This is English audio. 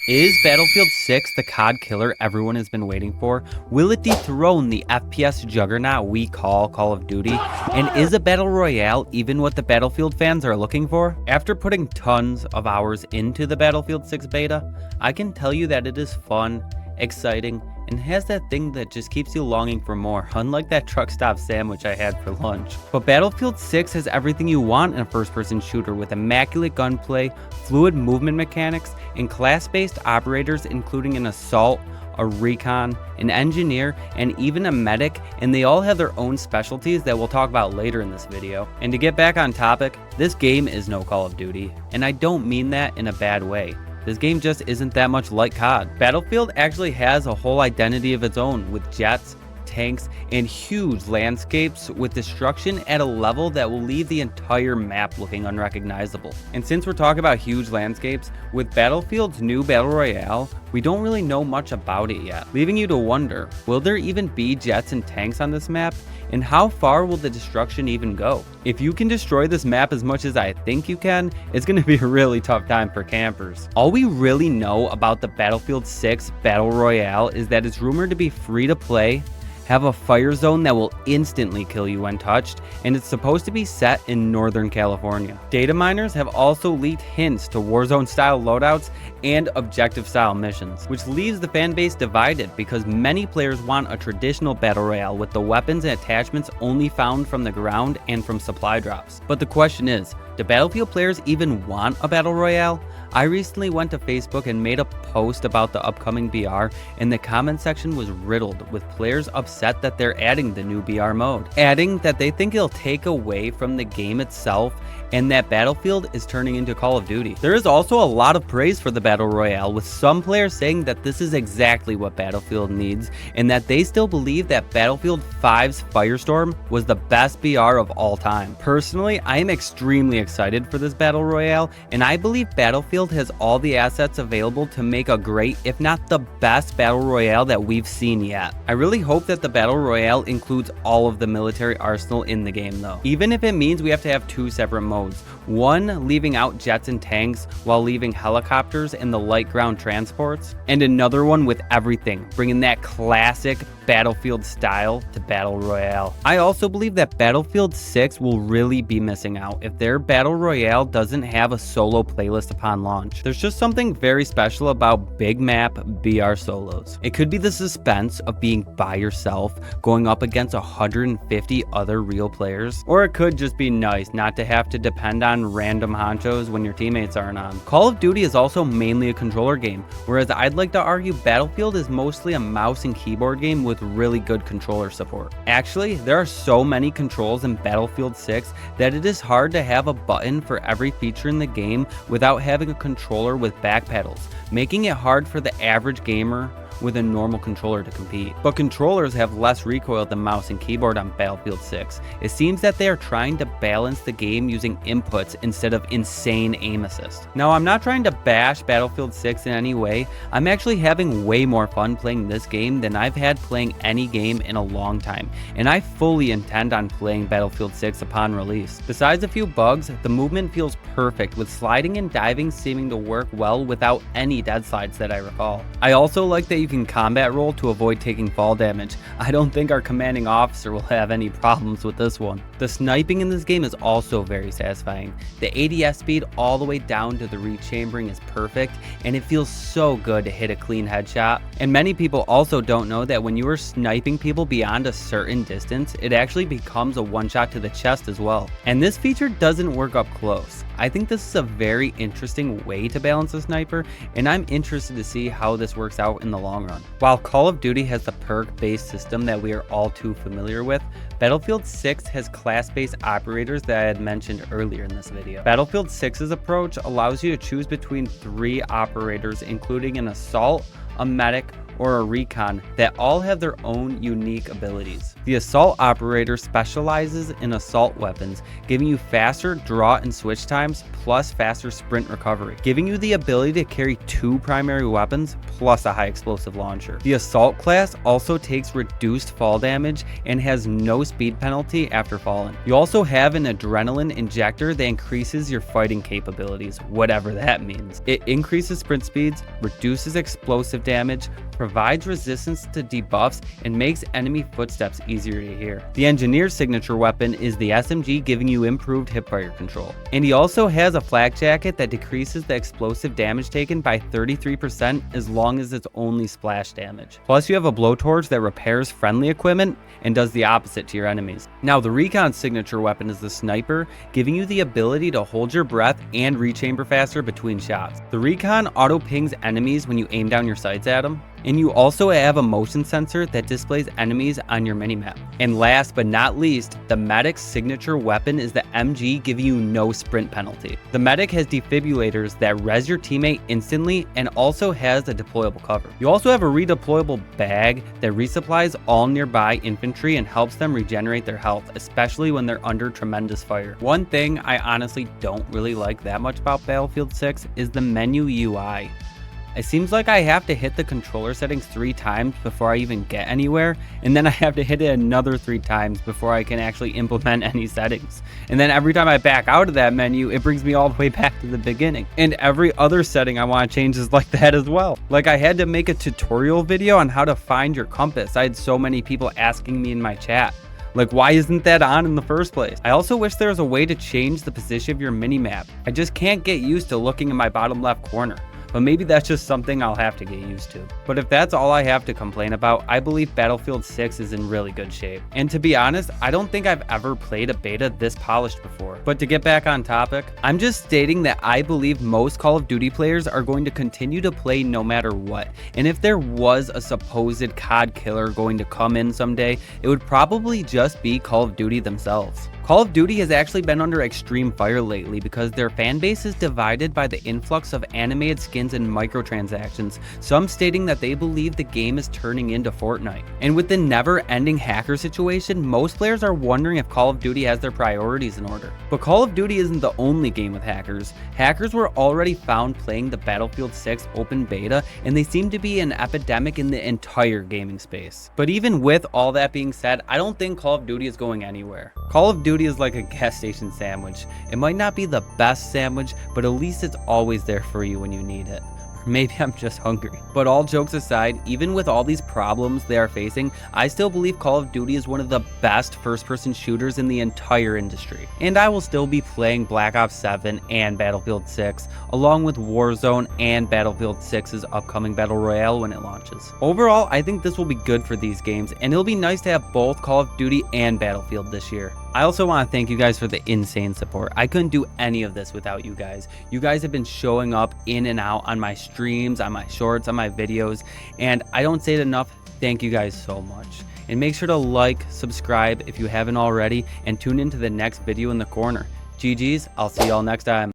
Is Battlefield 6 the COD killer everyone has been waiting for? Will it dethrone the FPS juggernaut we call Call of Duty? And is a Battle Royale even what the Battlefield fans are looking for? After putting tons of hours into the Battlefield 6 beta, I can tell you that it is fun, exciting, and has that thing that just keeps you longing for more, unlike that truck stop sandwich I had for lunch. But Battlefield 6 has everything you want in a first-person shooter with immaculate gunplay, fluid movement mechanics, and class-based operators including an assault, a recon, an engineer, and even a medic, and they all have their own specialties that we'll talk about later in this video. And to get back on topic, this game is no Call of Duty, and I don't mean that in a bad way. This game just isn't that much like COD. Battlefield actually has a whole identity of its own with jets, tanks, and huge landscapes with destruction at a level that will leave the entire map looking unrecognizable. And since we're talking about huge landscapes, with Battlefield's new Battle Royale, we don't really know much about it yet, leaving you to wonder, will there even be jets and tanks on this map? And how far will the destruction even go? If you can destroy this map as much as I think you can, it's going to be a really tough time for campers. All we really know about the Battlefield 6 Battle Royale is that it's rumored to be free to play, have a fire zone that will instantly kill you when touched, and it's supposed to be set in Northern California. Data miners have also leaked hints to Warzone style loadouts and objective style missions, which leaves the fan base divided because many players want a traditional battle royale with the weapons and attachments only found from the ground and from supply drops. But the question is, do Battlefield players even want a battle royale? I recently went to Facebook and made a post about the upcoming BR, and the comment section was riddled with players upset that they're adding the new BR mode, adding that they think it'll take away from the game itself and that Battlefield is turning into Call of Duty. There is also a lot of praise for the Battle Royale, with some players saying that this is exactly what Battlefield needs and that they still believe that Battlefield 5's Firestorm was the best BR of all time. Personally, I am extremely excited for this Battle Royale, and I believe Battlefield has all the assets available to make a great, if not the best, Battle Royale that we've seen yet. I really hope that the Battle Royale includes all of the military arsenal in the game though, even if it means we have to have two separate modes. One leaving out jets and tanks while leaving helicopters and the light ground transports, and another one with everything, bringing that classic Battlefield style to Battle Royale. I also believe that Battlefield 6 will really be missing out if their Battle Royale doesn't have a solo playlist upon launch. There's just something very special about big map BR solos. It could be the suspense of being by yourself going up against 150 other real players, or it could just be nice not to have to depend on random honchos when your teammates aren't on. Call of Duty is also mainly a controller game, whereas I'd like to argue Battlefield is mostly a mouse and keyboard game with really good controller support. Actually, there are so many controls in Battlefield 6 that it is hard to have a button for every feature in the game without having a controller with back pedals, making it hard for the average gamer with a normal controller to compete. But controllers have less recoil than mouse and keyboard on Battlefield 6. It seems that they are trying to balance the game using inputs instead of insane aim assist. Now, I'm not trying to bash Battlefield 6 in any way. I'm actually having way more fun playing this game than I've had playing any game in a long time, and I fully intend on playing Battlefield 6 upon release. Besides a few bugs, the movement feels perfect, with sliding and diving seeming to work well without any dead slides that I recall. I also like that you can combat roll to avoid taking fall damage. I don't think our commanding officer will have any problems with this one. The sniping in this game is also very satisfying. The ADS speed all the way down to the rechambering is perfect, and it feels so good to hit a clean headshot. And many people also don't know that when you are sniping people beyond a certain distance, it actually becomes a one shot to the chest as well. And this feature doesn't work up close. I think this is a very interesting way to balance a sniper, and I'm interested to see how this works out in the long run. While Call of Duty has the perk-based system that we are all too familiar with, Battlefield 6 has class-based operators that I had mentioned earlier in this video. Battlefield 6's approach allows you to choose between 3 operators, including an assault, a medic, or a recon that all have their own unique abilities. The assault operator specializes in assault weapons, giving you faster draw and switch times plus faster sprint recovery, giving you the ability to carry 2 primary weapons plus a high explosive launcher. The assault class also takes reduced fall damage and has no speed penalty after falling. You also have an adrenaline injector that increases your fighting capabilities, whatever that means. It increases sprint speeds, reduces explosive damage, provides resistance to debuffs, and makes enemy footsteps easier to hear. The engineer's signature weapon is the SMG, giving you improved hipfire control. And he also has a flak jacket that decreases the explosive damage taken by 33% as long as it's only splash damage. Plus you have a blowtorch that repairs friendly equipment and does the opposite to your enemies. Now the recon's signature weapon is the sniper, giving you the ability to hold your breath and rechamber faster between shots. The recon auto pings enemies when you aim down your sights at them. And you also have a motion sensor that displays enemies on your minimap. And last but not least, the medic's signature weapon is the MG, giving you no sprint penalty. The medic has defibrillators that res your teammate instantly and also has a deployable cover. You also have a redeployable bag that resupplies all nearby infantry and helps them regenerate their health, especially when they're under tremendous fire. One thing I honestly don't really like that much about Battlefield 6 is the menu UI. It seems like I have to hit the controller settings 3 times before I even get anywhere, and then I have to hit it another 3 times before I can actually implement any settings. And then every time I back out of that menu, it brings me all the way back to the beginning. And every other setting I want to change is like that as well. Like I had to make a tutorial video on how to find your compass. I had so many people asking me in my chat. Like, why isn't that on in the first place? I also wish there was a way to change the position of your minimap. I just can't get used to looking in my bottom left corner. But maybe that's just something I'll have to get used to. But if that's all I have to complain about, I believe Battlefield 6 is in really good shape. And to be honest, I don't think I've ever played a beta this polished before. But to get back on topic, I'm just stating that I believe most Call of Duty players are going to continue to play no matter what. And if there was a supposed COD killer going to come in someday, it would probably just be Call of Duty themselves. Call of Duty has actually been under extreme fire lately because their fan base is divided by the influx of animated skins and microtransactions, some stating that they believe the game is turning into Fortnite. And with the never-ending hacker situation, most players are wondering if Call of Duty has their priorities in order. But Call of Duty isn't the only game with hackers. Hackers were already found playing the Battlefield 6 open beta, and they seem to be an epidemic in the entire gaming space. But even with all that being said, I don't think Call of Duty is going anywhere. Call of Duty is like a gas station sandwich. It might not be the best sandwich, but at least it's always there for you when you need it. Maybe I'm just hungry. But all jokes aside, even with all these problems they are facing, I still believe Call of Duty is one of the best first-person shooters in the entire industry. And I will still be playing Black Ops 7 and Battlefield 6, along with Warzone and Battlefield 6's upcoming Battle Royale when it launches. Overall, I think this will be good for these games, and it'll be nice to have both Call of Duty and Battlefield this year. I also want to thank you guys for the insane support. I couldn't do any of this without you guys. You guys have been showing up in and out on my streams, on my shorts, on my videos, and I don't say it enough. Thank you guys so much. And make sure to like, subscribe if you haven't already, and tune into the next video in the corner. GG's, I'll see y'all next time.